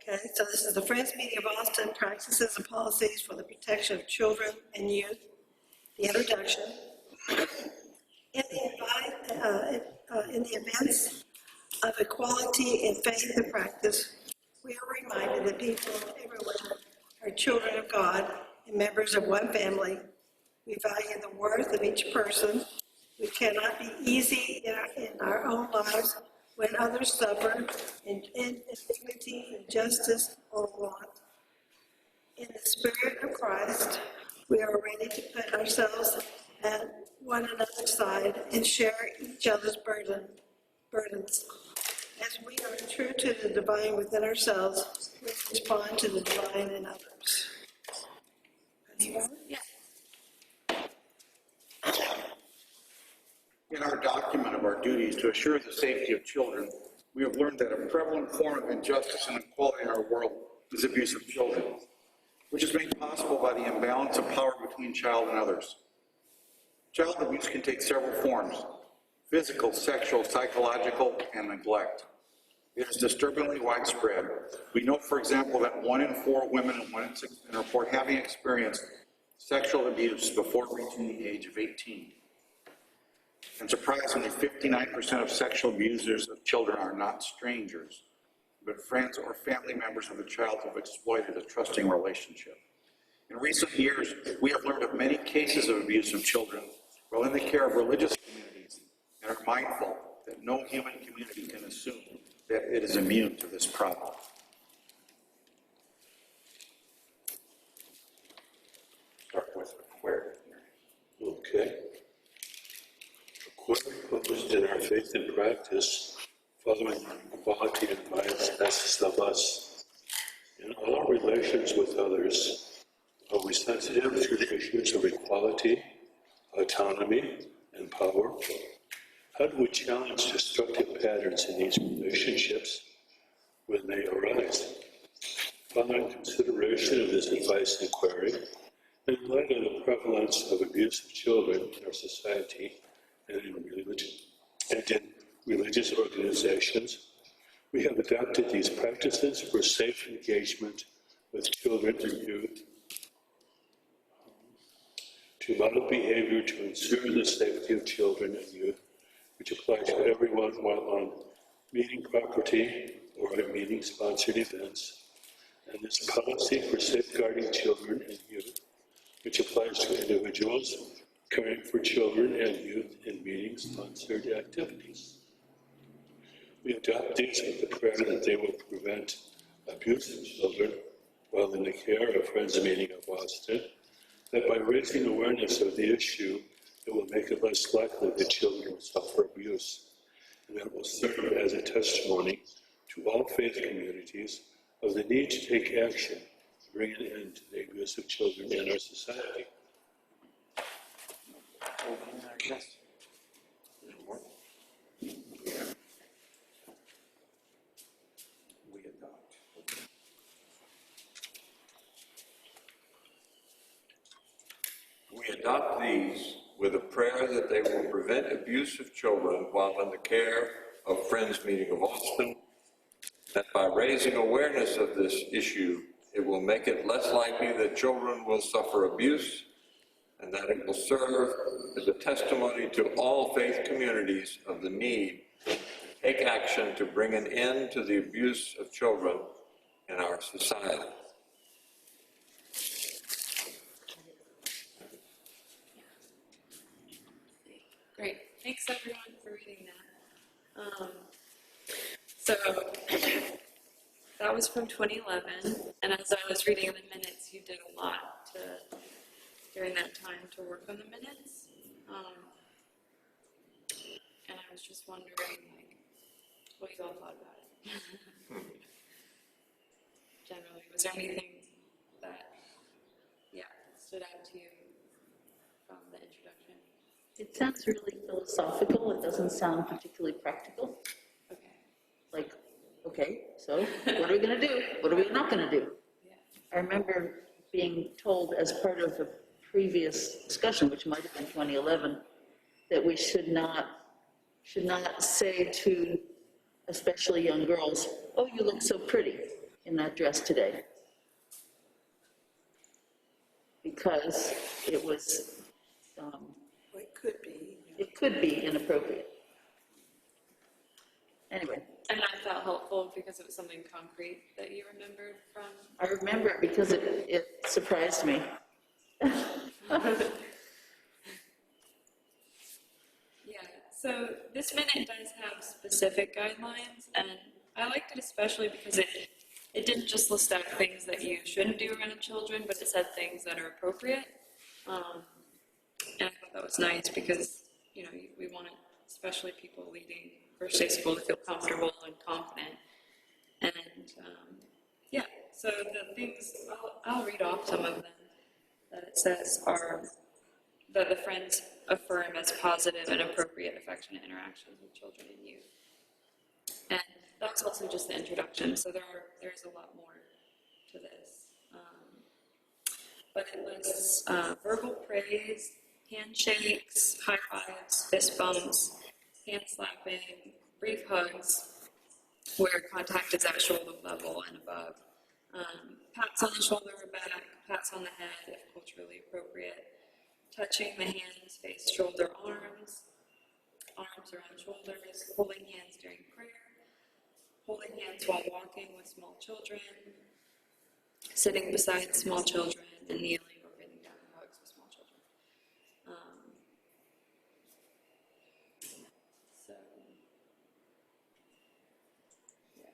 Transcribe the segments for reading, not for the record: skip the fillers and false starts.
Okay, so this is the Friends Meeting of Austin, Practices and Policies for the Protection of Children and Youth. The introduction. In the events of equality in faith and practice, we are reminded that people everywhere are children of God and members of one family. We value the worth of each person. We cannot be easy in our own lives when others suffer indignity, injustice, or want. In the spirit of Christ, we are ready to put ourselves at one another's side and share each other's burdens. As we are true to the divine within ourselves, we respond to the divine in others. Yeah. In our document of our duties to assure the safety of children, we have learned that a prevalent form of injustice and inequality in our world is abuse of children, which is made possible by the imbalance of power between child and others. Child abuse can take several forms: physical, sexual, psychological, and neglect. It is disturbingly widespread. We know, for example, that 1 in 4 women and 1 in 6 men report having experienced sexual abuse before reaching the age of 18. And surprisingly, 59% of sexual abusers of children are not strangers, but friends or family members of the child who have exploited a trusting relationship. In recent years, we have learned of many cases of abuse of children while in the care of religious communities, and are mindful that no human community can assume that it is immune to this problem. Start with where. Okay. According published in our faith and practice, following equality and violence asks of us. In all our relations with others, are we sensitive to the issues of equality, autonomy, and power? How do we challenge destructive patterns in these relationships when they arise? Following consideration of this advice and query, in light of the prevalence of abuse of children in our society and in religious organizations, we have adopted these practices for safe engagement with children and youth, to model behavior to ensure the safety of children and youth, which applies to everyone while on meeting property or at meeting-sponsored events, and this policy for safeguarding children and youth, which applies to individuals caring for children and youth in meeting-sponsored activities. We adopt these with the prayer that they will prevent abuse of children while in the care of Friends Meeting of Austin, that by raising awareness of the issue, it will make it less likely that children will suffer abuse, and that it will serve as a testimony to all faith communities of the need to take action to bring an end to the abuse of children in our society. We adopt these with a prayer that they will prevent abuse of children while in the care of Friends Meeting of Austin, that by raising awareness of this issue, it will make it less likely that children will suffer abuse, and that it will serve as a testimony to all faith communities of the need to take action to bring an end to the abuse of children in our society. Great. Thanks everyone for reading that. So that was from 2011, and as I was reading the minutes, you did a lot during that time to work on the minutes. And I was just wondering, what you all thought about it. Generally, was there anything that, stood out to you from the introduction? It sounds really philosophical. It doesn't sound particularly practical. Okay. Okay, so what are we going to do? What are we not going to do? Yeah. I remember being told as part of a previous discussion, which might have been 2011, that we should not say to especially young girls, "Oh, you look so pretty," in that dress today. Because it was, Well, it could be. it could be inappropriate. Anyway, And that felt helpful because it was something concrete that you remembered from. I remember it because it surprised me. Yeah, so this minute does have specific guidelines, and I liked it especially because it didn't just list out things that you shouldn't do around children, but it said things that are appropriate. And I thought that was nice because, you know, we wanted, especially people leading first day school, to feel comfortable and confident. And yeah, so the things, I'll read off some of them that it says are that the friends affirm as positive and appropriate affectionate interactions with children and youth. And that's also just the introduction, so there's a lot more to this. But it lists verbal praise, handshakes, high fives, fist bumps, hand slapping, brief hugs, where contact is at shoulder level and above. Pats on the shoulder or back, pats on the head if culturally appropriate, touching the hands, face, shoulder, arms around shoulders, holding hands during prayer, holding hands while walking with small children, sitting beside small children, and kneeling or bending down for hugs with small children. So, yeah.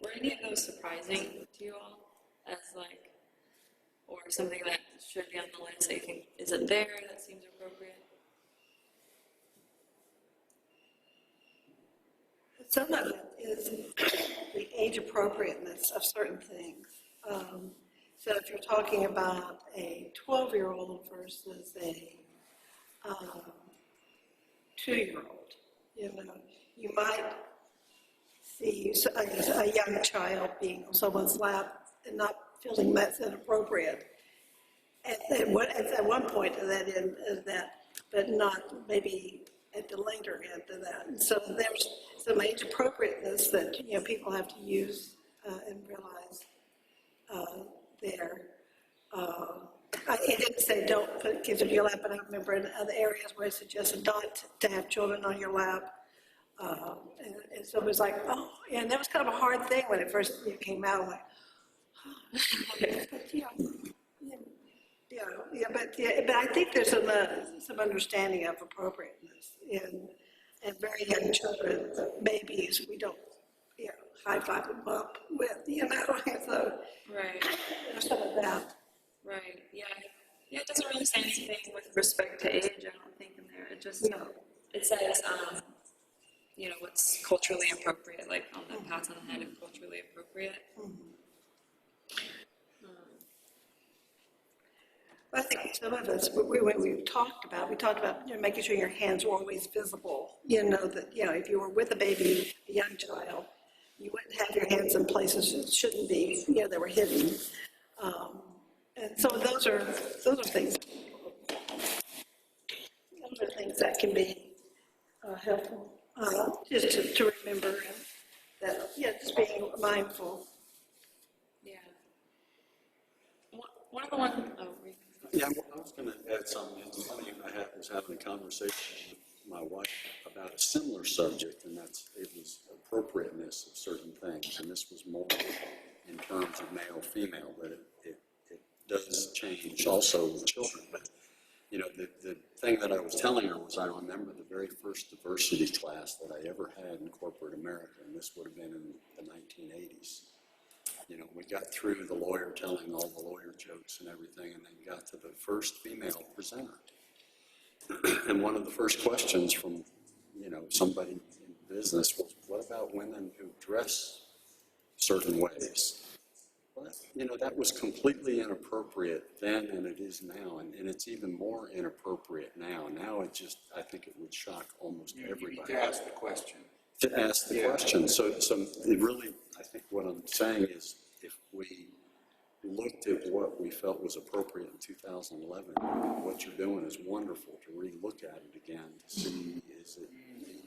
Were any of those surprising to you all as like, or something that should be on the list that you think isn't there that seems appropriate? Some of it is the age appropriateness of certain things. So if you're talking about a 12-year-old versus a 2-year-old, you know, you might see a young child being on someone's lap and not feeling that's inappropriate. At one point of that end of that, but not maybe at the later end of that. And so there's some age appropriateness that, you know, people have to use and realize there. It didn't say don't put kids on your lap, but I remember in other areas where it suggested not to have children on your lap. And so it was like, oh, yeah, and that was kind of a hard thing when it first came out. I'm like, oh. But I think there's some understanding of appropriateness in very young children, babies. We don't, you know, high five them up with, you know. So Right. there's some of that. Right. Yeah. Yeah. It doesn't really say anything with respect to age. I don't think in there. It just it says you know, what's culturally appropriate, like on the pats on the head of culturally appropriate. I think some of us, when we talked about, you know, making sure your hands were always visible. You know, that, you know, if you were with a baby, a young child, you wouldn't have your hands in places that shouldn't be, you know, that were hidden. And so those are things. Those are things that can be helpful, just to remember that, yeah, just being mindful. Yeah. One of the ones. Oh, Yeah, I was going to add something. It's funny, I was having a conversation with my wife about a similar subject, and it was appropriateness of certain things, and this was more in terms of male, female, but it does change also with children. But, you know, the thing that I was telling her was I remember the very first diversity class that I ever had in corporate America, and this would have been in the 1980s. You know, we got through the lawyer telling all the lawyer jokes and everything, and then got to the first female presenter. And one of the first questions from, you know, somebody in business was, what about women who dress certain ways? Well, you know, that was completely inappropriate then, and it is now, and it's even more inappropriate now. Now it just, I think it would shock almost everybody. You need to ask the question. To ask the question. So it really, I think what I'm saying is, if we looked at what we felt was appropriate in 2011, what you're doing is wonderful to re-look at it again to see is it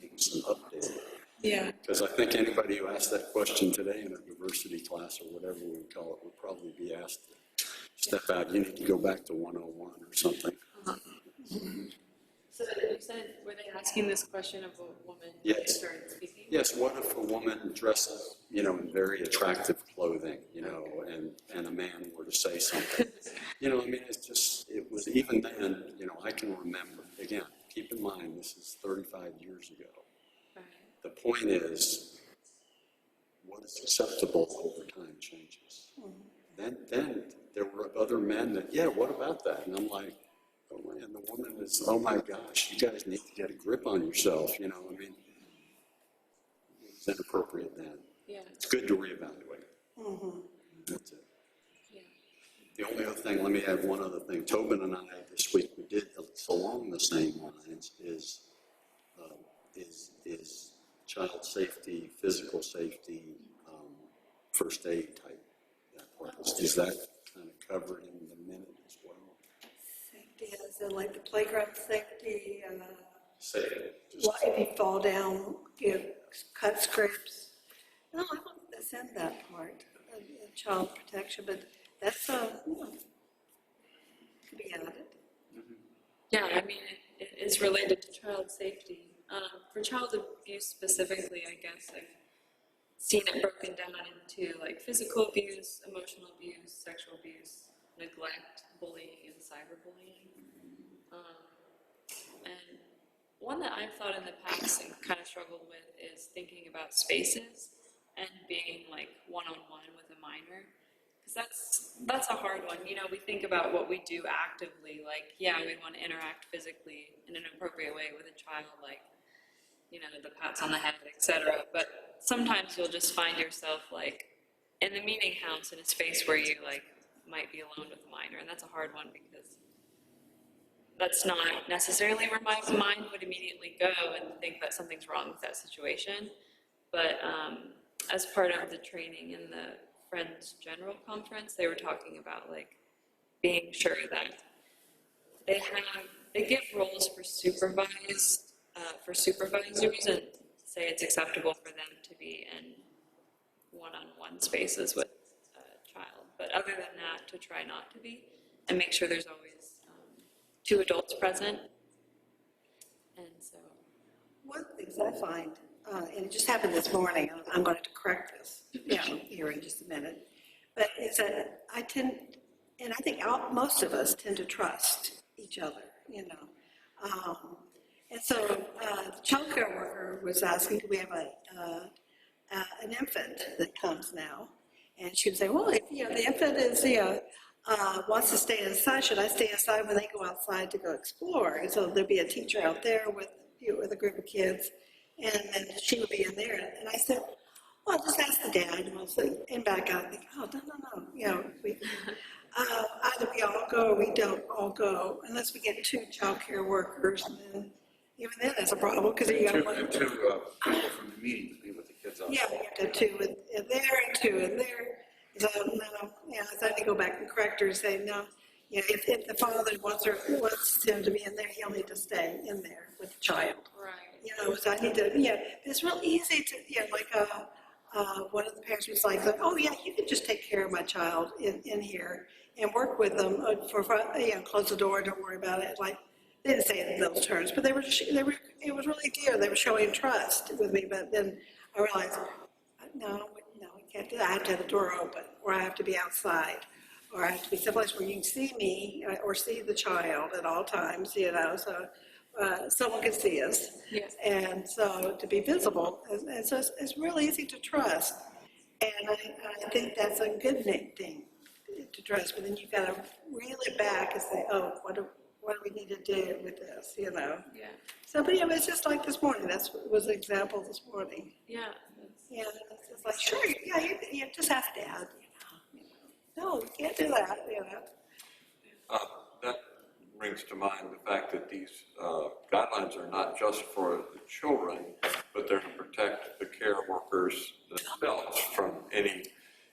needing some updating? Yeah. Because I think anybody who asked that question today in a diversity class or whatever we would call it would probably be asked to step out. You need to go back to 101 or something. So you said, were they asking this question of a woman Yes. started speaking? Yes, what if a woman dresses, in very attractive clothing, and a man were to say something? I mean, it was even then, I can remember, again, keep in mind, this is 35 years ago. Right. The point is, what is acceptable over time changes. Then there were other men that, yeah, what about that? And I'm like, oh, and the woman is, oh my gosh, you guys need to get a grip on yourself, I mean, it's inappropriate then. Yeah. It's good to reevaluate. That's it. Yeah. The only other thing, let me add one other thing. Tobin and I this week, we did, it's along the same lines, is child safety, physical safety, first aid type. Is that kind of covered in the minute as well? Safety, is it like the playground safety? Safety. Well, if you fall down, cut scrapes. No, I don't think that's in that part, child protection, but that's, could be added. Yeah, I mean, it is related to child safety. For child abuse specifically, I guess I've seen it broken down into like physical abuse, emotional abuse, sexual abuse, neglect, bullying, and cyberbullying. And one that I've thought in the past and kind of struggled with is thinking about spaces and being like one-on-one with a minor. Because that's a hard one. We think about what we do actively, like, yeah, we want to interact physically in an appropriate way with a child, like, the pats on the head, etc. But sometimes you'll just find yourself, like, in the meeting house in a space where you, like, might be alone with a minor, and that's a hard one because that's not necessarily where my mind would immediately go and think that something's wrong with that situation. But as part of the training in the Friends General Conference, they were talking about, like, being sure that they give roles for supervisors and say it's acceptable for them to be in one-on-one spaces with a child. But other than that, to try not to be, and make sure there's always 2 adults present. And so, One of the things I find, and it just happened this morning, and I'm going to correct this, here in just a minute, but is that I tend, and I think most of us tend to trust each other, and so the child care worker was asking, do we have an infant that comes now? And she would say, well, if the infant is wants to stay inside, should I stay inside when they go outside to go explore? And so there'd be a teacher out there with a group of kids, and then she would be in there. And I said, well, just ask the dad. And I was like, and back out, I think, oh, no. Either we all go or we don't all go, unless we get 2 child care workers. And then, even then, that's a problem because you got to Two people from the meeting to be with the kids outside. Yeah, you have to have 2 in there and 2 in there. So, so I had to go back and correct her and say, no, if the father wants him to be in there, he'll need to stay in there with the child. right. So I need to, it's real easy to, one of the parents was like, oh yeah, you can just take care of my child in here and work with them close the door, don't worry about it. Like, they didn't say it in those terms, but it was really dear. They were showing trust with me, but then I realized, no, I can't do that. I have to have the door open, or I have to be outside, or I have to be someplace where you can see me or see the child at all times, so someone can see us. Yes. And so to be visible, and so it's real easy to trust. And I think that's a good thing to trust, but then you've got to reel it back and say, oh, what do we need to do with this, Yeah. So, but it's just like this morning. That was an example this morning. Yeah. Yeah, it's like, sure, you just have Dad, No, you can't do that, That brings to mind the fact that these guidelines are not just for the children, but they're to protect the care workers themselves from any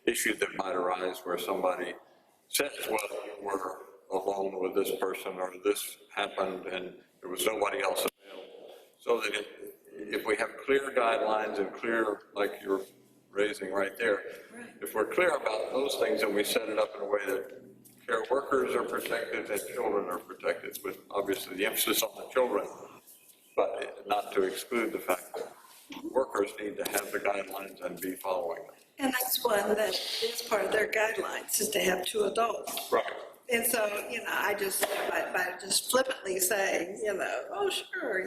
issue that might arise where somebody says, well, you were alone with this person or this happened and there was nobody else available. so that if we have clear guidelines and clear, like you're raising right there, if we're clear about those things and we set it up in a way that care workers are protected and children are protected, with obviously the emphasis on the children, but not to exclude the fact that workers need to have the guidelines and be following them. And that's one that is part of their guidelines, is to have 2 adults. Right. And so, I just, by just flippantly saying, oh, sure,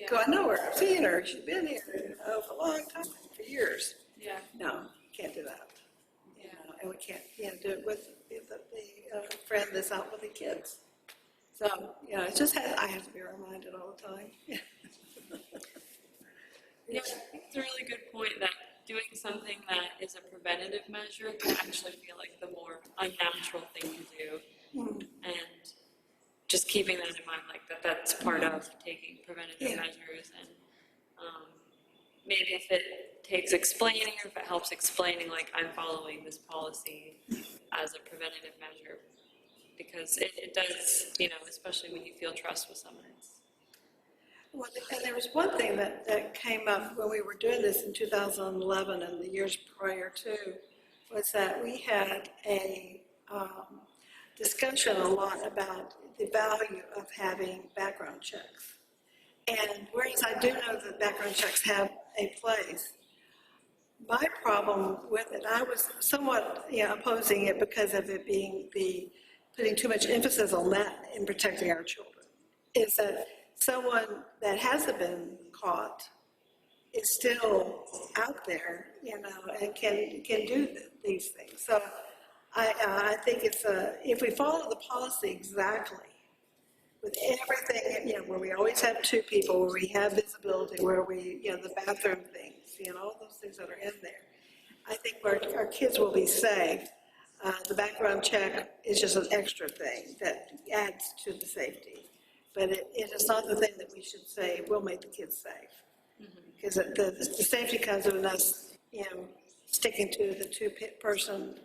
go, I know her, I've seen her, she's been here, for a long time, for years. Yeah. No, can't do that. Yeah. And we can't, do it with the friend that's out with the kids. So, it's just, I have to be reminded all the time. Yeah, I think it's a really good point that doing something that is a preventative measure can actually feel like the more unnatural thing to do. And just keeping that in mind, like that's part of taking preventative measures. And maybe if it takes explaining, or if it helps explaining, like, I'm following this policy as a preventative measure, because it does, especially when you feel trust with someone. Well, and there was one thing that came up when we were doing this in 2011 and the years prior to, was that we had a discussion a lot about the value of having background checks. And whereas I do know that background checks have a place, my problem with it, I was somewhat opposing it because of it being putting too much emphasis on that in protecting our children, is that someone that hasn't been caught is still out there, and can do these things. So I think it's if we follow the policy exactly, with everything, where we always have 2 people, where we have visibility, where we, the bathroom things, all those things that are in there, I think our kids will be safe. The background check is just an extra thing that adds to the safety. But it is not the thing that we should say will make the kids safe. Because the safety comes in us, sticking to the 2-person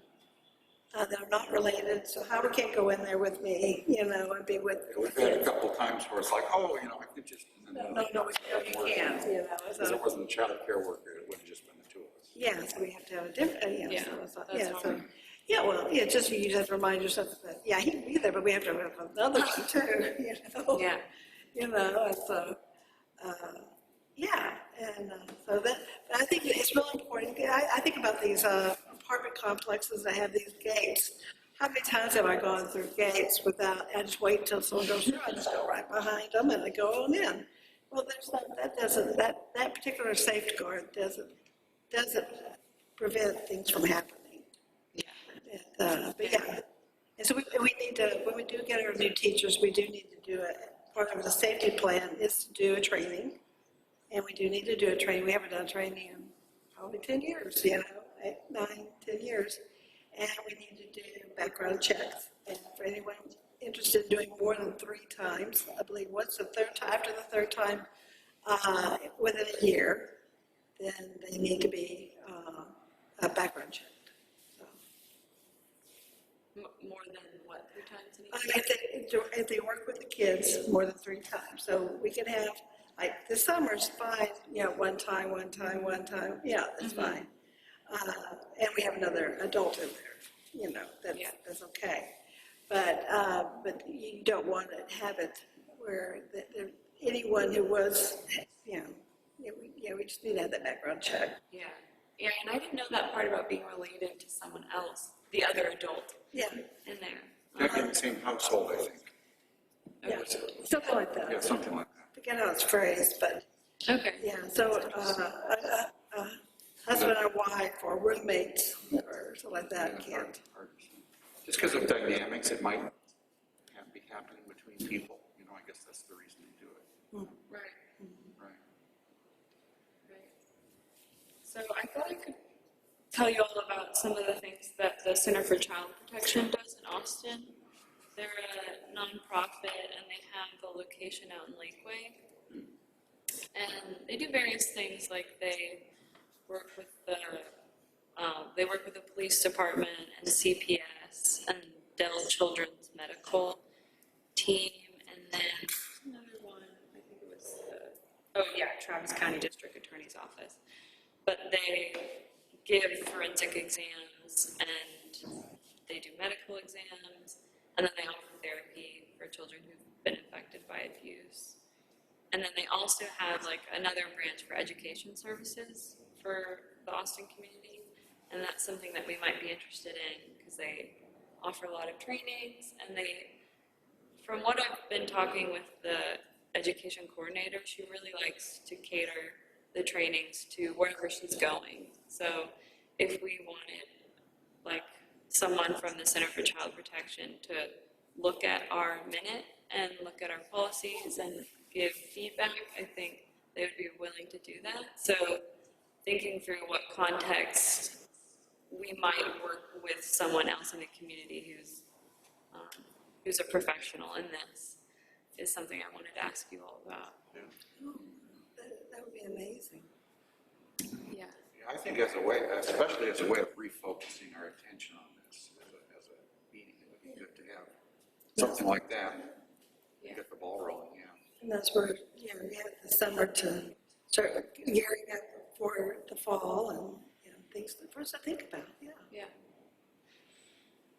that are not related. So Howard can't go in there with me, and be with. We've had a couple of times where it's like, oh, I could just. No, you can't, Because it wasn't a child care worker, it would have just been the 2 of us. Yeah, so we have to have a different, just you just have to remind yourself that, he can be there, but we have to have another one too, Yeah. And so, so that, but I think it's really important. I think about these apartment complexes that have these gates. How many times have I gone through gates without, I just wait until someone goes through, I just go right behind them and I go on in. Well, that particular safeguard doesn't prevent things from happening. And so we need to, when we do get our new teachers, we do need to do it. Part of the safety plan is to do a training, and we do need to do a training. We haven't done training in probably 10 years, 8, 9, 10 years, and we need to do background checks. And for anyone interested in doing more than 3 times, I believe once the 3rd time, after the 3rd time, within a year, then they need to be a background check. More than what, 3 times in a year? If they work with the kids more than 3 times, so we can have, like, the summer's fine, one time, that's fine. And we have another adult in there, that's okay. But you don't want to have it where anyone who was, we just need to have that background check. Yeah, and I didn't know that part about being related to someone else, the other adult. Yeah. In there. Back in the same household, I think. Yeah, something like that. Yeah, something like that. I forget how it's phrased, but. Okay. Yeah, so husband and wife or roommates or something like that can't. Just because of dynamics, it might be happening between people. I guess that's the reason they do it. Right. Right. So I thought I could tell you all about some of the things that the Center for Child Protection does in Austin. They're a nonprofit and they have the location out in Lakeway. And they do various things, like they work with the police department and CPS and Dell Children's Medical Team, and then another one, I think it was oh yeah, Travis County District Attorney's Office. But they give forensic exams and they do medical exams, and then they offer therapy for children who've been affected by abuse. And then they also have like another branch for education services for the Austin community, and that's something that we might be interested in because they offer a lot of trainings, and they, from what I've been talking with the education coordinator, she really likes to cater the trainings to wherever she's going. So if we wanted like someone from the Center for Child Protection to look at our minute and look at our policies and give feedback, I think they would be willing to do that. So thinking through what context we might work with someone else in the community who's a professional in this is something I wanted to ask you all about. Oh, that would be amazing. Yeah. I think as a way, especially as a way of refocusing our attention on this as a meeting, it would be good to have something like that. Yeah. Get the ball rolling, yeah. And that's where, you have the summer to start gearing up for the fall and, things for us to think about, yeah. Yeah.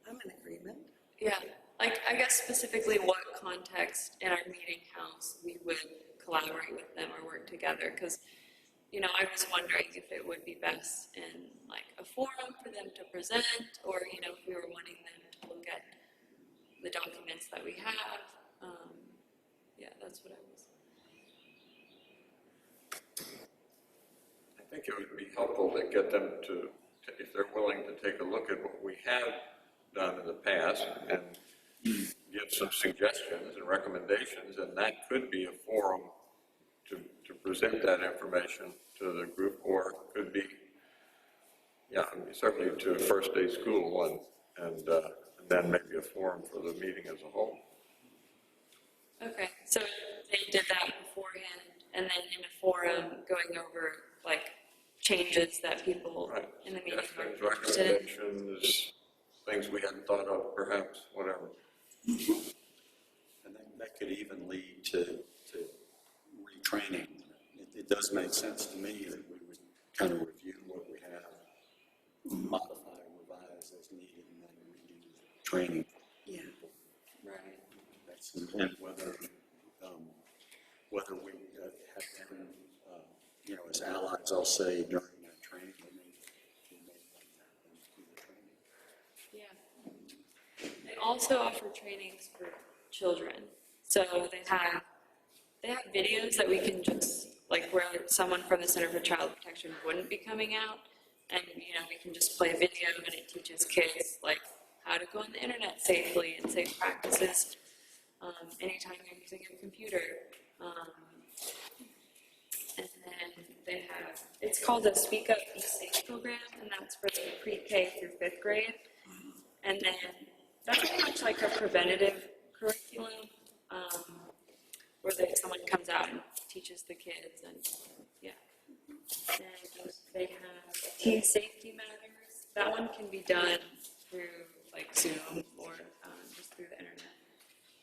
I'm in agreement. Yeah, like I guess specifically what context in our meeting house we would collaborate with them or work together, because I was wondering if it would be best in like a forum for them to present, or if we were wanting them to look at the documents that we have. Yeah, that's what I was. I think it would be helpful to get them to, if they're willing to take a look at what we have done in the past and give some suggestions and recommendations, and that could be a forum to present that information to the group, or could be, certainly to first day school and then maybe a forum for the meeting as a whole. Okay, so they did that beforehand, and then in a forum going over like changes that people Right. in the meeting Suggestions, are interested in. recommendations, things we hadn't thought of, perhaps, whatever. And that could even lead to retraining. It does make sense to me that we would kind of review what we have, modify, revise as needed, and then redo training. Yeah. Right. And whether we have them, as allies, I'll say, during that training, we may like that and do the training. Yeah. They also offer trainings for children. So they have videos that we can just, like where someone from the Center for Child Protection wouldn't be coming out, and we can just play a video and it teaches kids like how to go on the internet safely and safe practices anytime you're using a computer. And then they have, it's called the Speak Up, Be Safe program, and that's for the pre-K through 5th grade. And then that's pretty much like a preventative curriculum where someone comes out and teaches the kids, and yeah. And they have teen safety matters. That one can be done through like Zoom or just through the internet.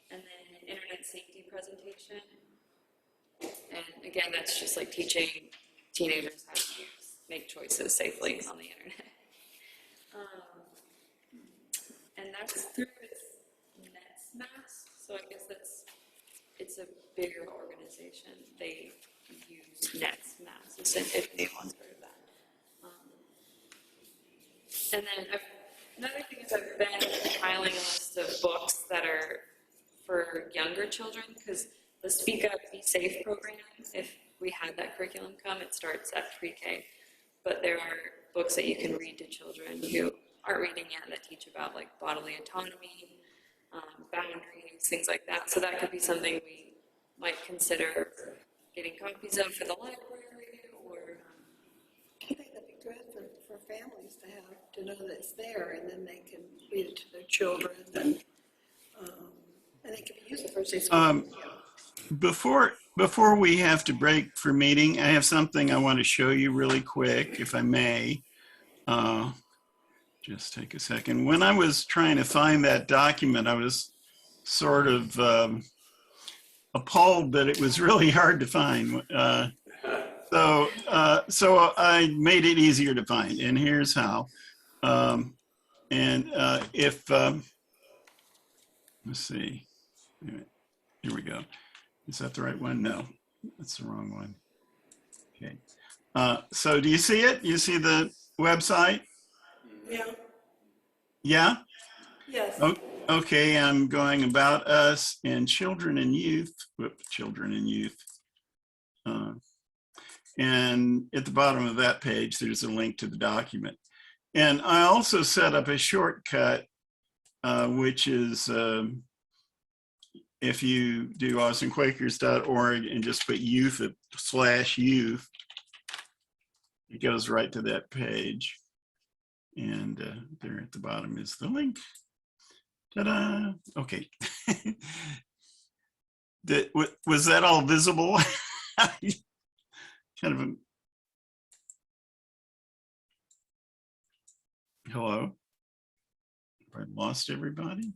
And then an internet safety presentation. And again, that's just like teaching teenagers how to make choices safely on the internet. And that's through NetsMass. So I guess it's a bigger organization. They use NetsMass, if anyone's heard of that. And then another thing is I've been compiling a list of books that are for younger children, because the Speak Up, Be Safe program, if we had that curriculum come, it starts at pre-K. But there are books that you can read to children who aren't reading yet that teach about like bodily autonomy, boundaries, things like that. So that could be something we might consider getting copies of for the library, or... I think that'd be good for families to know that it's there, and then they can read it to their children, and it can be used the first day school. Before we have to break for meeting, I have something I want to show you really quick, if I may. Just take a second. When I was trying to find that document, I was sort of appalled that it was really hard to find. So I made it easier to find, and here's how. If let's see, here we go. Is that the right one? No, that's the wrong one. Okay. So do you see it? You see the website? Yeah, Yeah? yes. Okay, I'm going about us and children and youth. Children and youth. And at the bottom of that page, there's a link to the document. And I also set up a shortcut, which is if you do austinquakers.org and just put youth/youth, it goes right to that page. And there at the bottom is the link. Ta-da! Okay. Was that all visible? Kind of a, hello? Have I lost everybody?